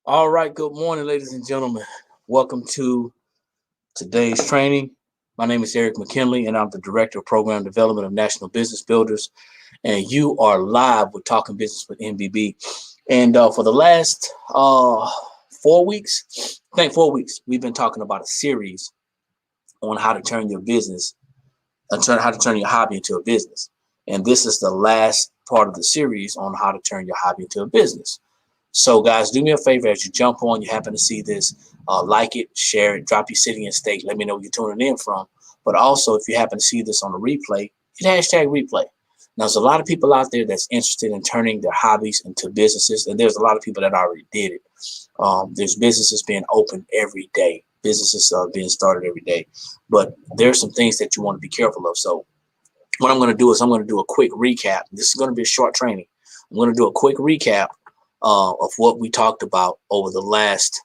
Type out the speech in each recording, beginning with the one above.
All right, good morning, ladies and gentlemen. Welcome to today's training. My name is Eric McKinley, and I'm the Director of Program Development of National Business Builders. And you are live with Talking Business with NBB. And for the last 4 weeks, I think 4 weeks, we've been talking about a series on how to turn your business, how to turn your hobby into a business. And this is the last part of the series on how to turn your hobby into a business. So, guys, do me a favor as you jump on, you happen to see this, like it, share it, drop your city and state, let me know where you're tuning in from. But also, if you happen to see this on the replay, hit hashtag replay. Now, there's a lot of people out there that's interested in turning their hobbies into businesses, and there's a lot of people that already did it. There's businesses being opened every day, businesses are being started every day, but there's some things that you want to be careful of. So, what I'm going to do is I'm going to do a quick recap. This is going to be a short training. I'm going to do a quick recap of what we talked about over the last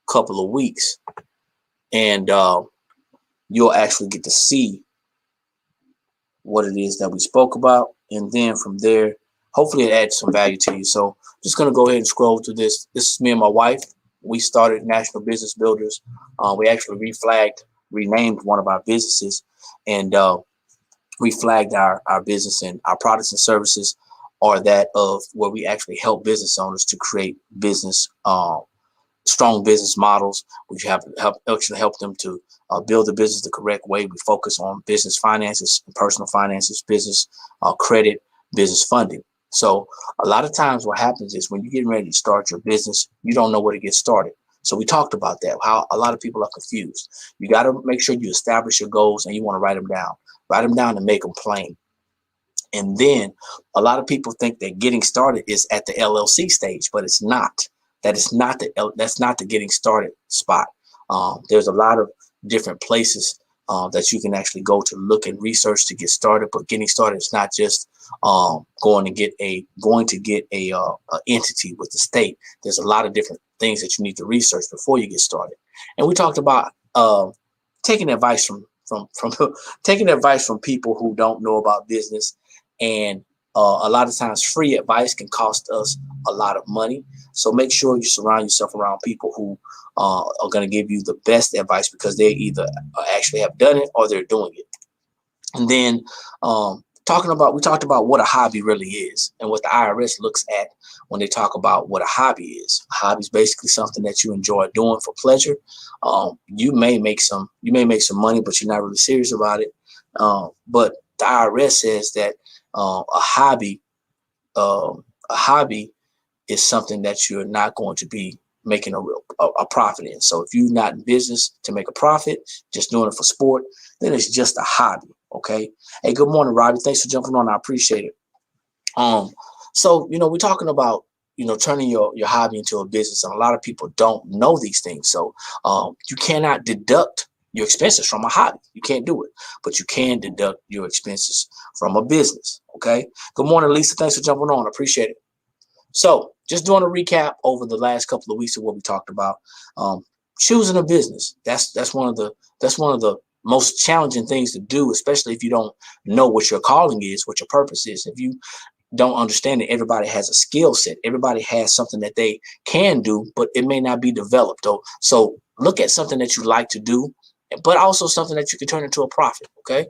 couple of weeks. And you'll actually get to see what it is that we spoke about. And then from there, hopefully it adds some value to you. So I'm just going to go ahead and scroll through this. This is me and my wife. We started National Business Builders. We actually renamed one of our businesses, and we flagged our business, and our products and services are that of where we actually help business owners to create business, strong business models. We have actually help them to build the business the correct way. We focus on business finances, personal finances, business credit, business funding. So a lot of times what happens is when you're getting ready to start your business, you don't know where to get started. So we talked about that, how a lot of people are confused. You got to make sure you establish your goals, and you want to write them down. Write them down and make them plain. And then a lot of people think that getting started is at the LLC stage, but it's not. That's not the getting started spot. There's a lot of different places that you can actually go to look and research to get started. But getting started is not just going to get a entity with the state. There's a lot of different things that you need to research before you get started. And we talked about taking advice from taking advice from people who don't know about business. And a lot of times free advice can cost us a lot of money. So make sure you surround yourself around people who are going to give you the best advice, because they either actually have done it or they're doing it. And then we talked about what a hobby really is, and what the IRS looks at when they talk about what a hobby is. A hobby is basically something that you enjoy doing for pleasure. You may make some money, but you're not really serious about it. But the IRS says that a hobby is something that you're not going to be making a profit in. So if you're not in business to make a profit, just doing it for sport, then it's just a hobby. Okay. Hey, good morning, Robbie. Thanks for jumping on. I appreciate it. So we're talking about turning your hobby into a business, and a lot of people don't know these things. So you cannot deduct your expenses from a hobby. You can't do it, but you can deduct your expenses from a business. Okay. Good morning, Lisa. Thanks for jumping on. I appreciate it. So just doing a recap over the last couple of weeks of what we talked about. Choosing a business. That's one of the most challenging things to do, especially if you don't know what your calling is, what your purpose is. If you don't understand that everybody has a skill set, everybody has something that they can do, but it may not be developed. So look at something that you like to do, but also something that you can turn into a profit. Okay.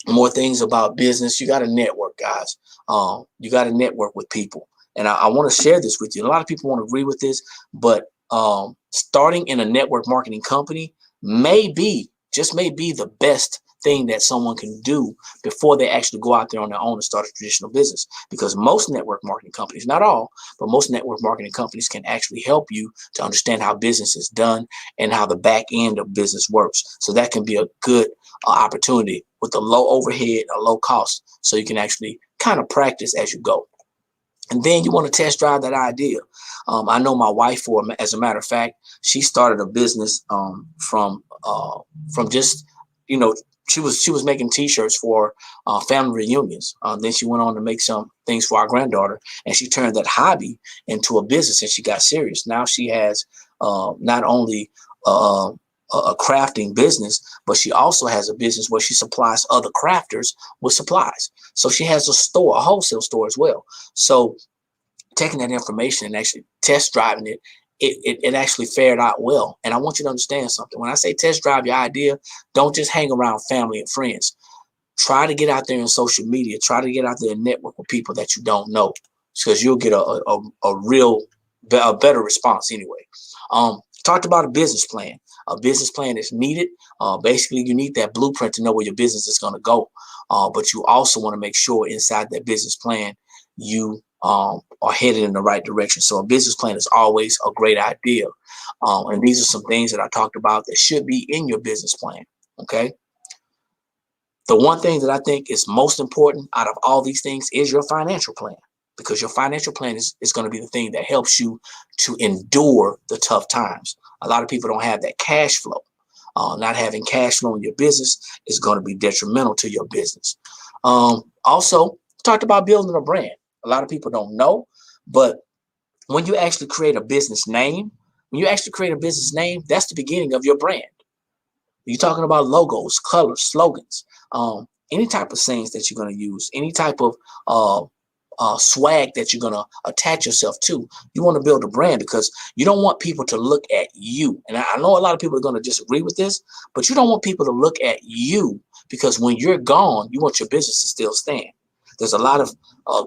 More things about business. You got to network, guys. You got to network with people. And I want to share this with you. A lot of people won't agree with this, but starting in a network marketing company may be the best thing that someone can do before they actually go out there on their own and start a traditional business. Because most network marketing companies, not all, but most network marketing companies can actually help you to understand how business is done and how the back end of business works. So that can be a good opportunity with a low overhead, a low cost, so you can actually kind of practice as you go. And then you want to test drive that idea. I know my wife, as a matter of fact, she started a business from just, she was making T-shirts for family reunions. Then she went on to make some things for our granddaughter, and she turned that hobby into a business, and she got serious. Now she has not only a crafting business, but she also has a business where she supplies other crafters with supplies. So she has a store, a wholesale store as well. So taking that information and actually test driving it, it actually fared out well. And I want you to understand something. When I say test drive your idea, don't just hang around family and friends. Try to get out there in social media. Try to get out there and network with people that you don't know, because you'll get a better response anyway. Talked about a business plan. A business plan is needed. Basically, you need that blueprint to know where your business is going to go. But you also want to make sure inside that business plan, you are headed in the right direction. So a business plan is always a great idea. And these are some things that I talked about that should be in your business plan. Okay. The one thing that I think is most important out of all these things is your financial plan, because your financial plan is going to be the thing that helps you to endure the tough times. A lot of people don't have that cash flow. Not having cash flow in your business is going to be detrimental to your business. Also, talked about building a brand. A lot of people don't know, but when you actually create a business name, that's the beginning of your brand. You're talking about logos, colors, slogans, any type of sayings that you're going to use, any type of swag that you're going to attach yourself to. You want to build a brand because you don't want people to look at you. And I know a lot of people are going to disagree with this, but you don't want people to look at you, because when you're gone, you want your business to still stand. There's a lot of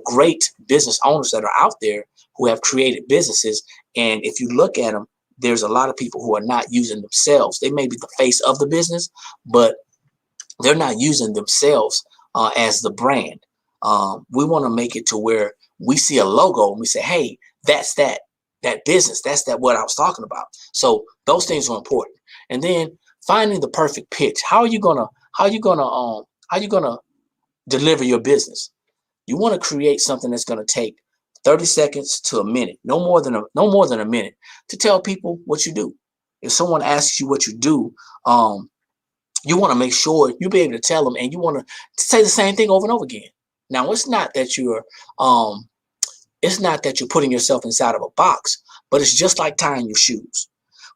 great business owners that are out there who have created businesses. And if you look at them, there's a lot of people who are not using themselves. They may be the face of the business, but they're not using themselves as the brand. We want to make it to where we see a logo and we say, hey, that's that business. That's what I was talking about. So those things are important. And then finding the perfect pitch. How are you gonna deliver your business? You want to create something that's going to take 30 seconds to a minute, no more than a minute, to tell people what you do. If someone asks you what you do, you want to make sure you be able to tell them, and you want to say the same thing over and over again. Now, it's not that you're putting yourself inside of a box, but it's just like tying your shoes.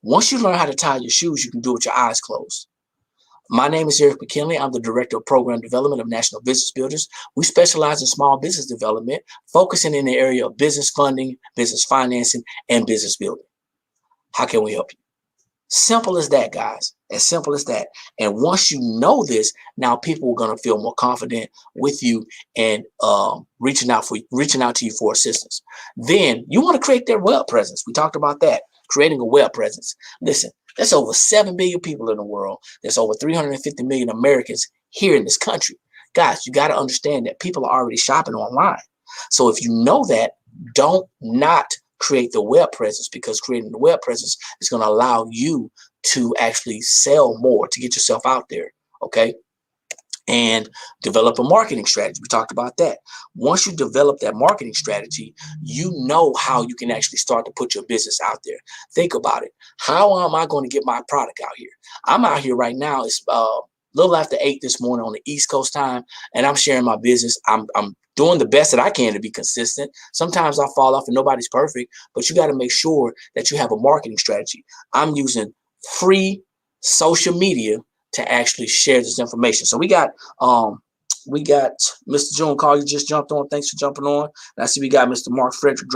Once you learn how to tie your shoes, you can do it with your eyes closed. My name is Eric McKinley. I'm the Director of Program Development of National Business Builders. We specialize in small business development, focusing in the area of business funding, business financing, and business building. How can we help you? Simple as that, guys. As simple as that. And once you know this, now people are going to feel more confident with you and reaching out to you for assistance. Then you want to create their web presence. We talked about that, creating a web presence. Listen, there's over 7 billion people in the world. There's over 350 million Americans here in this country. Guys, you got to understand that people are already shopping online. So if you know that, don't not create the web presence, because creating the web presence is going to allow you to actually sell more, to get yourself out there. Okay. And develop a marketing strategy. We talked about that. Once you develop that marketing strategy, you know how you can actually start to put your business out there. Think about it. How am I going to get my product out here? I'm out here right now. It's a little after 8 this morning on the East Coast time, and I'm sharing my business. I'm doing the best that I can to be consistent. Sometimes I fall off and nobody's perfect, but you got to make sure that you have a marketing strategy. I'm using free social media to actually share this information. So we got Mr. June Call, you just jumped on. Thanks for jumping on. And I see we got Mr. Mark Frederick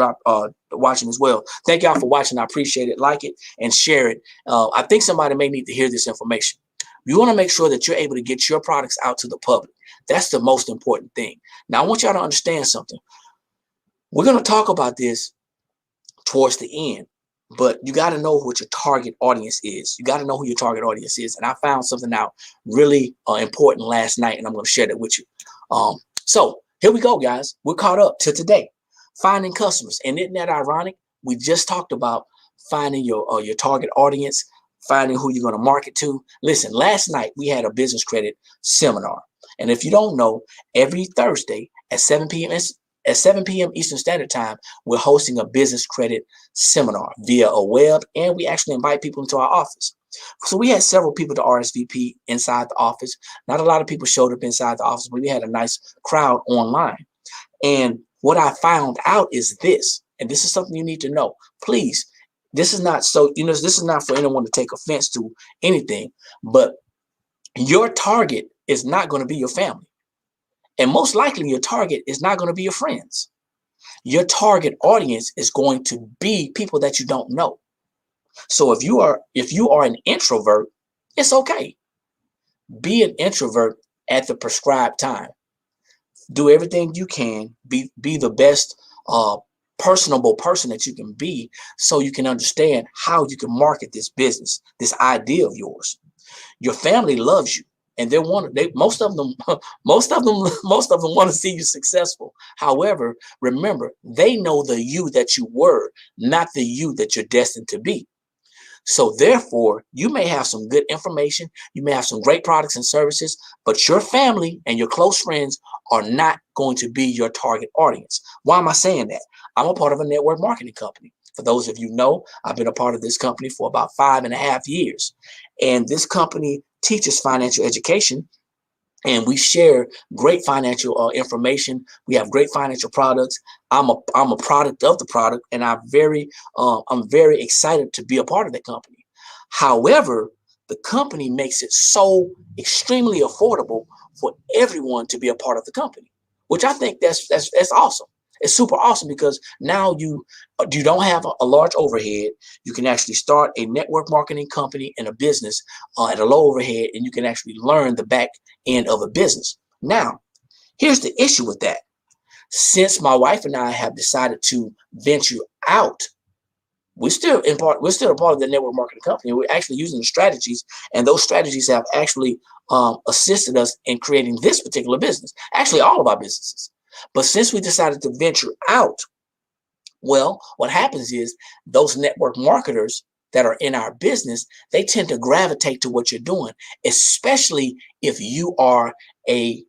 watching as well. Thank y'all for watching. I appreciate it. Like it and share it. I think somebody may need to hear this information. You want to make sure that you're able to get your products out to the public. That's the most important thing. Now, I want y'all to understand something. We're going to talk about this towards the end, but you got to know what your target audience is. You got to know who your target audience is. And I found something out really important last night, and I'm going to share that with you. So here we go, guys. We're caught up to today. Finding customers. And isn't that ironic? We just talked about finding your target audience, finding who you're going to market to. Listen, last night we had a business credit seminar. And if you don't know, every Thursday at 7 p.m. Eastern Standard Time, we're hosting a business credit seminar via a web, and we actually invite people into our office. So we had several people to RSVP inside the office. Not a lot of people showed up inside the office, but we had a nice crowd online. And what I found out is this, and this is something you need to know. Please, this is not this is not for anyone to take offense to anything, but your target is not going to be your family. And most likely your target is not going to be your friends. Your target audience is going to be people that you don't know. So if you are an introvert, it's okay. Be an introvert at the prescribed time. Do everything you can. Be the best personable person that you can be, so you can understand how you can market this business, this idea of yours. Your family loves you, and most of them want to see you successful. However, remember, they know the you that you were, not the you that you're destined to be. So therefore, you may have some good information, you may have some great products and services, but your family and your close friends are not going to be your target audience. Why am I saying that? I'm a part of a network marketing company. For those of you know, I've been a part of this company for about 5.5 years. And this company teaches financial education, and we share great financial information. We have great financial products. I'm a product of the product, and I'm very excited to be a part of that company. However, the company makes it so extremely affordable for everyone to be a part of the company, which I think that's awesome. It's super awesome, because now you don't have a large overhead. You can actually start a network marketing company and a business at a low overhead, and you can actually learn the back end of a business. Now, here's the issue with that. Since my wife and I have decided to venture out, we're still a part of the network marketing company. We're actually using the strategies, and those strategies have actually assisted us in creating this particular business. Actually, all of our businesses. But since we decided to venture out, well, what happens is those network marketers that are in our business, they tend to gravitate to what you're doing, especially if you are a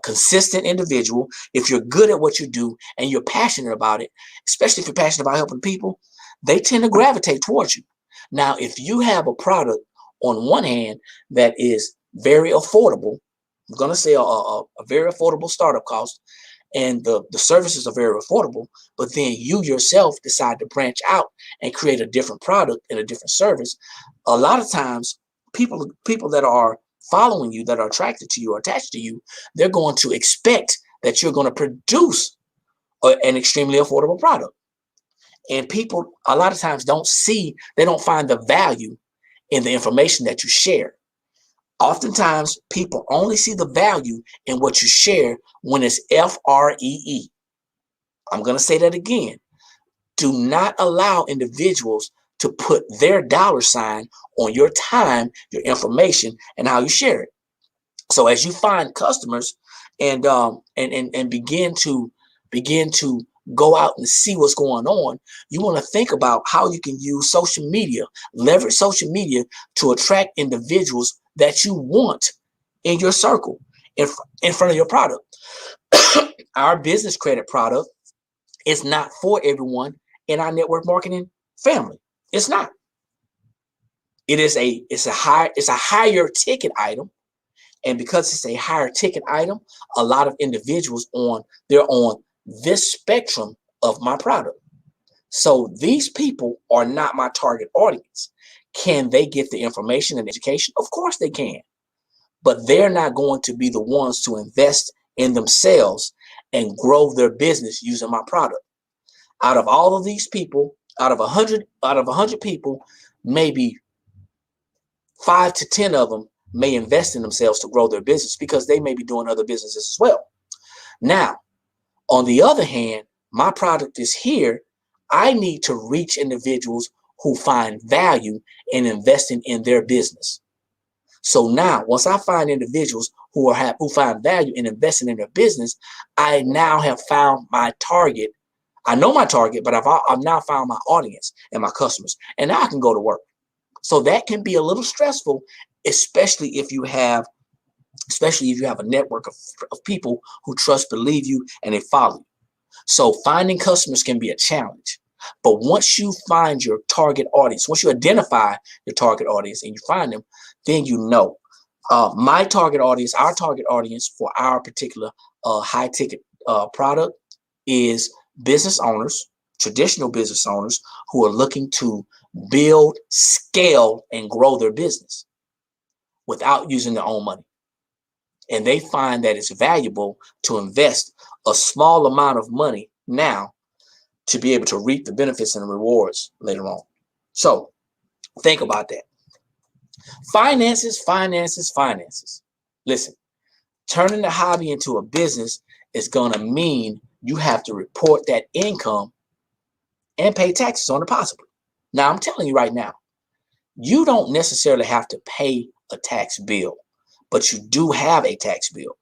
consistent individual, if you're good at what you do and you're passionate about it, especially if you're passionate about helping people, they tend to gravitate towards you. Now, if you have a product on one hand that is very affordable, I'm going to say a very affordable startup cost, and the services are very affordable, but then you yourself decide to branch out and create a different product and a different service, a lot of times people that are following you, that are attracted to you or attached to you, they're going to expect that you're going to produce an extremely affordable product. And people a lot of times they don't find the value in the information that you share. Oftentimes, people only see the value in what you share when it's FREE. I'm going to say that again. Do not allow individuals to put their dollar sign on your time, your information, and how you share it. So as you find customers and begin to go out and see what's going on, you want to think about how you can use social media, leverage social media to attract individuals that you want in your circle, in front of your product. Our business credit product is not for everyone in our network marketing family. It's not. It's a higher ticket item. And because it's a higher ticket item, a lot of individuals they're on this spectrum of my product. So these people are not my target audience. Can they get the information and education? Of course they can. But they're not going to be the ones to invest in themselves and grow their business using my product. Out of all of these people, out of 100 people, maybe 5 to 10 of them may invest in themselves to grow their business, because they may be doing other businesses as well. Now, on the other hand, my product is here. I need to reach individuals who find value in investing in their business. So now, once I find individuals who find value in investing in their business, I now have found my target. I know my target, but I've now found my audience and my customers, and now I can go to work. So that can be a little stressful, especially if you have a network of people who trust, believe you, and they follow you. So finding customers can be a challenge. But once you find your target audience, once you identify your target audience and you find them, then you know. My target audience, our target audience for our particular high ticket product is business owners, traditional business owners who are looking to build, scale, and grow their business without using their own money. And they find that it's valuable to invest a small amount of money now to be able to reap the benefits and the rewards later on. So think about that. Finances, finances, finances. Listen, turning the hobby into a business is going to mean you have to report that income and pay taxes on it possibly. Now, I'm telling you right now, you don't necessarily have to pay a tax bill, but you do have a tax bill.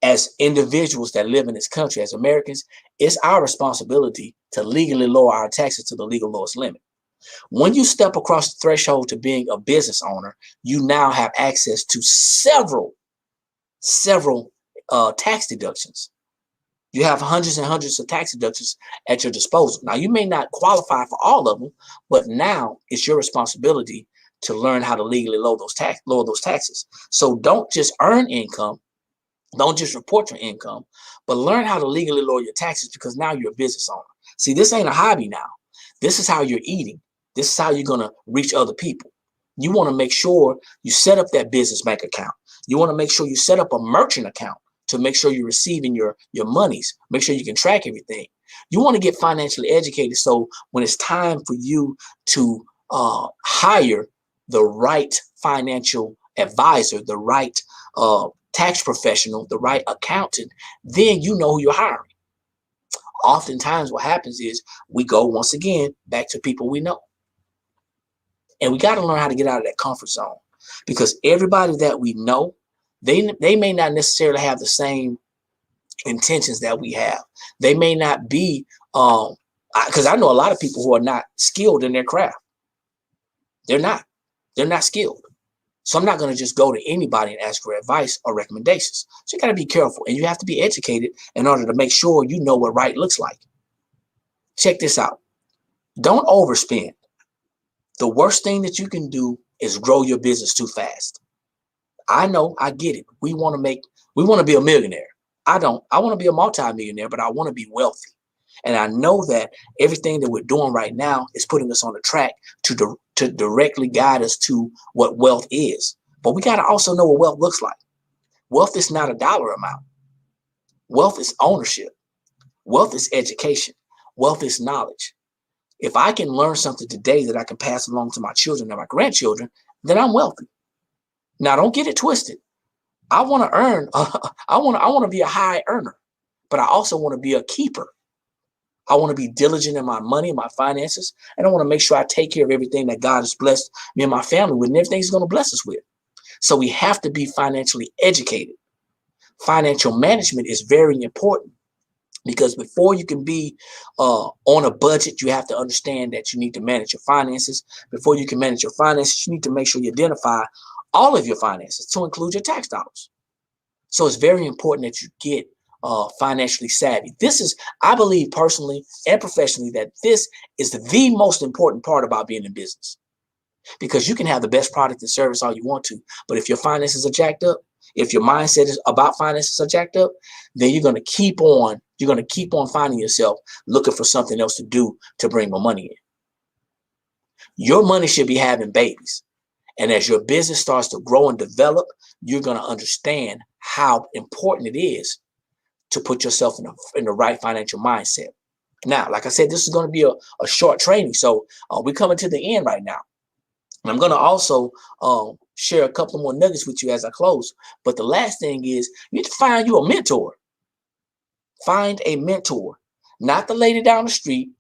As individuals that live in this country, as Americans, it's our responsibility to legally lower our taxes to the legal lowest limit. When you step across the threshold to being a business owner, you now have access to several tax deductions. You have hundreds and hundreds of tax deductions at your disposal. Now, you may not qualify for all of them, but now it's your responsibility to learn how to legally lower those taxes. So don't just earn income. Don't just report your income, but learn how to legally lower your taxes, because now you're a business owner. See, this ain't a hobby now. This is how you're eating. This is how you're going to reach other people. You want to make sure you set up that business bank account. You want to make sure you set up a merchant account to make sure you're receiving your monies. Make sure you can track everything. You want to get financially educated, so when it's time for you to hire the right financial advisor, the right tax professional, the right accountant, then you know who you're hiring. Oftentimes what happens is we go once again back to people we know. And we got to learn how to get out of that comfort zone, because everybody that we know, they may not necessarily have the same intentions that we have. They may not be, because I know a lot of people who are not skilled in their craft. They're not skilled. So I'm not going to just go to anybody and ask for advice or recommendations. So you got to be careful, and you have to be educated in order to make sure you know what right looks like. Check this out. Don't overspend. The worst thing that you can do is grow your business too fast. I know, I get it. We want to be a millionaire. I don't. I want to be a multimillionaire, but I want to be wealthy. And I know that everything that we're doing right now is putting us on a track to directly guide us to what wealth is. But we got to also know what wealth looks like. Wealth is not a dollar amount. Wealth is ownership. Wealth is education. Wealth is knowledge. If I can learn something today that I can pass along to my children and my grandchildren, then I'm wealthy. Now, don't get it twisted. I want to earn. I want to be a high earner, but I also want to be a keeper. I want to be diligent in my money and my finances, and I want to make sure I take care of everything that God has blessed me and my family with, and everything He's going to bless us with. So we have to be financially educated. Financial management is very important, because before you can be on a budget, you have to understand that you need to manage your finances. Before you can manage your finances, you need to make sure you identify all of your finances to include your tax dollars. So it's very important that you get financially savvy. This is, I believe personally and professionally, that this is the most important part about being in business, because you can have the best product and service all you want to, but if your finances are jacked up, if your mindset is about finances are jacked up, then you're going to keep on finding yourself looking for something else to do to bring more money in. Your money should be having babies. And as your business starts to grow and develop, you're going to understand how important it is to put yourself in the right financial mindset. Now, like I said, this is going to be a short training. So we're coming to the end right now. And I'm going to also share a couple more nuggets with you as I close. But the last thing is, you need to find you a mentor. Find a mentor, not the lady down the street.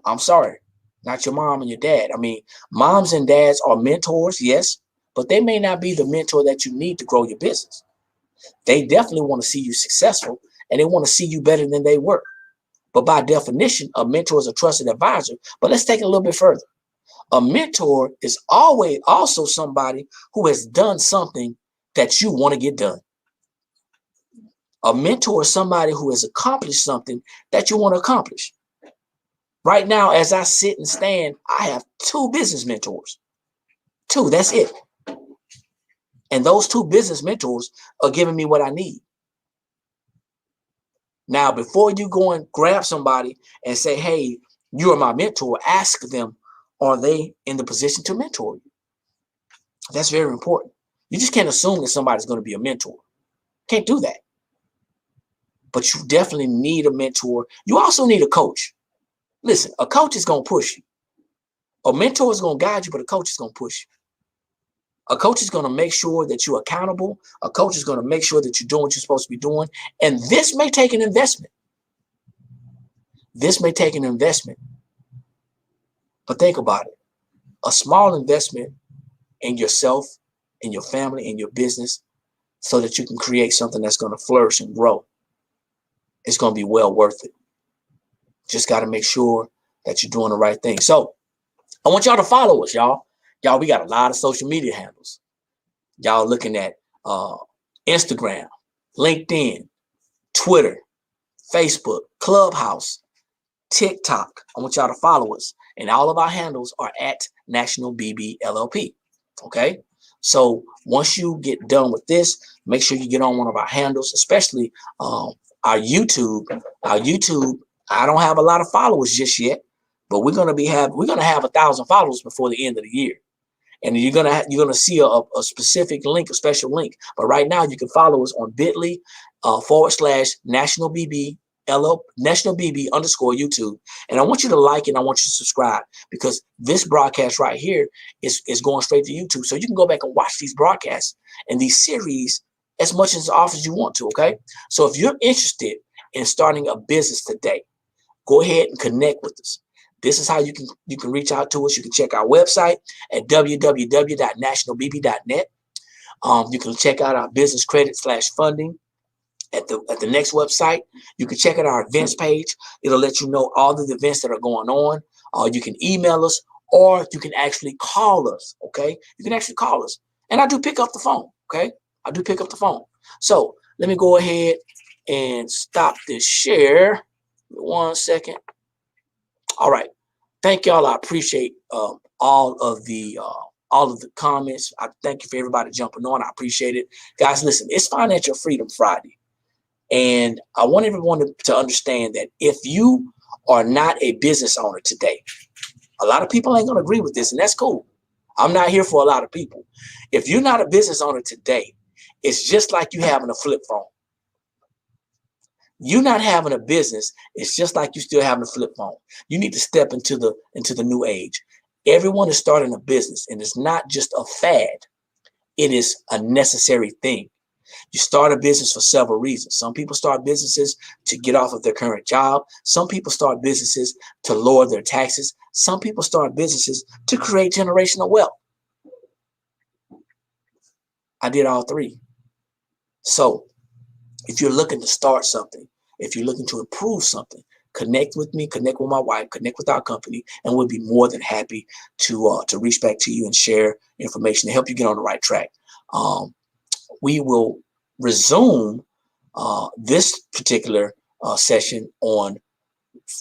I'm sorry, not your mom and your dad. I mean, moms and dads are mentors, yes, but they may not be the mentor that you need to grow your business. They definitely want to see you successful, and they want to see you better than they were. But by definition, a mentor is a trusted advisor. But let's take it a little bit further. A mentor is always also somebody who has done something that you want to get done. A mentor is somebody who has accomplished something that you want to accomplish. Right now, as I sit and stand, I have 2 business mentors. 2, that's it. And those 2 business mentors are giving me what I need. Now, before you go and grab somebody and say, hey, you are my mentor, ask them, are they in the position to mentor you? That's very important. You just can't assume that somebody's going to be a mentor. Can't do that. but you definitely need a mentor. You also need a coach. Listen, a coach is going to push you. A mentor is going to guide you, but a coach is going to push you. A coach is going to make sure that you're accountable. A coach is going to make sure that you're doing what you're supposed to be doing. And this may take an investment. This may take an investment. But think about it. A small investment in yourself, in your family, in your business, so that you can create something that's going to flourish and grow. It's going to be well worth it. Just got to make sure that you're doing the right thing. So I want y'all to follow us, y'all. Y'all, we got a lot of social media handles. Y'all looking at Instagram, LinkedIn, Twitter, Facebook, Clubhouse, TikTok. I want y'all to follow us. And all of our handles are at National BB LLP. Okay? So once you get done with this, make sure you get on one of our handles, especially our YouTube. Our YouTube, I don't have a lot of followers just yet, but we're gonna have 1,000 followers before the end of the year. And you're gonna see a specific link, a special link. But right now you can follow us on bit.ly / National BB _ YouTube. And I want you to like and I want you to subscribe, because this broadcast right here is going straight to YouTube. So you can go back and watch these broadcasts and these series as much as often as you want to. Okay. So if you're interested in starting a business today, go ahead and connect with us. This is how you can reach out to us. You can check our website at www.nationalbb.net. You can check out our business credit / funding at the next website. You can check out our events page. It'll let you know all of the events that are going on. You can email us, or you can actually call us. Okay, you can actually call us, and I do pick up the phone. Okay, I do pick up the phone. So let me go ahead and stop this share. 1 second. All right. Thank y'all. I appreciate all of the comments. I thank you for everybody jumping on. I appreciate it. Guys, listen, it's Financial Freedom Friday. And I want everyone to understand that if you are not a business owner today, a lot of people ain't going to agree with this, and that's cool. I'm not here for a lot of people. If you're not a business owner today, it's just like you having a flip phone. You not having a business, it's just like you still having a flip phone. You need to step into the new age. Everyone is starting a business, and it's not just a fad. It is a necessary thing. You start a business for several reasons. Some people start businesses to get off of their current job. Some people start businesses to lower their taxes. Some people start businesses to create generational wealth. I did all three. So if you're looking to start something, if you're looking to improve something, connect with me, connect with my wife, connect with our company, and we'll be more than happy to reach back to you and share information to help you get on the right track. We will resume this particular session on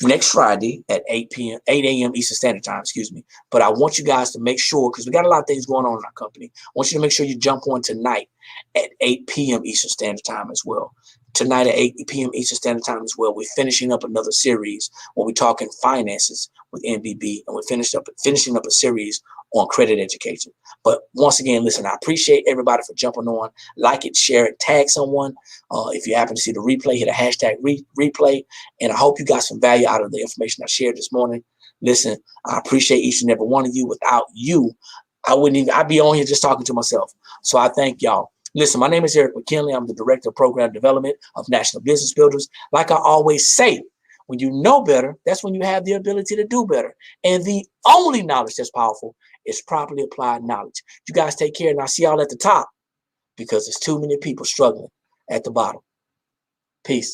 next Friday at 8 a.m. Eastern Standard Time, excuse me. But I want you guys to make sure, because we got a lot of things going on in our company, I want you to make sure you jump on tonight at 8 p.m. Eastern Standard Time as well. Tonight at 8 p.m. Eastern Standard Time as well, we're finishing up another series where we're talking finances with NBB, and we're finishing up a series on credit education. But once again, listen, I appreciate everybody for jumping on. Like it, share it, tag someone. If you happen to see the replay, hit a hashtag replay. And I hope you got some value out of the information I shared this morning. Listen, I appreciate each and every one of you. Without you, I'd be on here just talking to myself. So I thank y'all. Listen, my name is Eric McKinley. I'm the Director of Program Development of National Business Builders. Like I always say, when you know better, that's when you have the ability to do better. And the only knowledge that's powerful is properly applied knowledge. You guys take care, and I'll see y'all at the top, because there's too many people struggling at the bottom. Peace.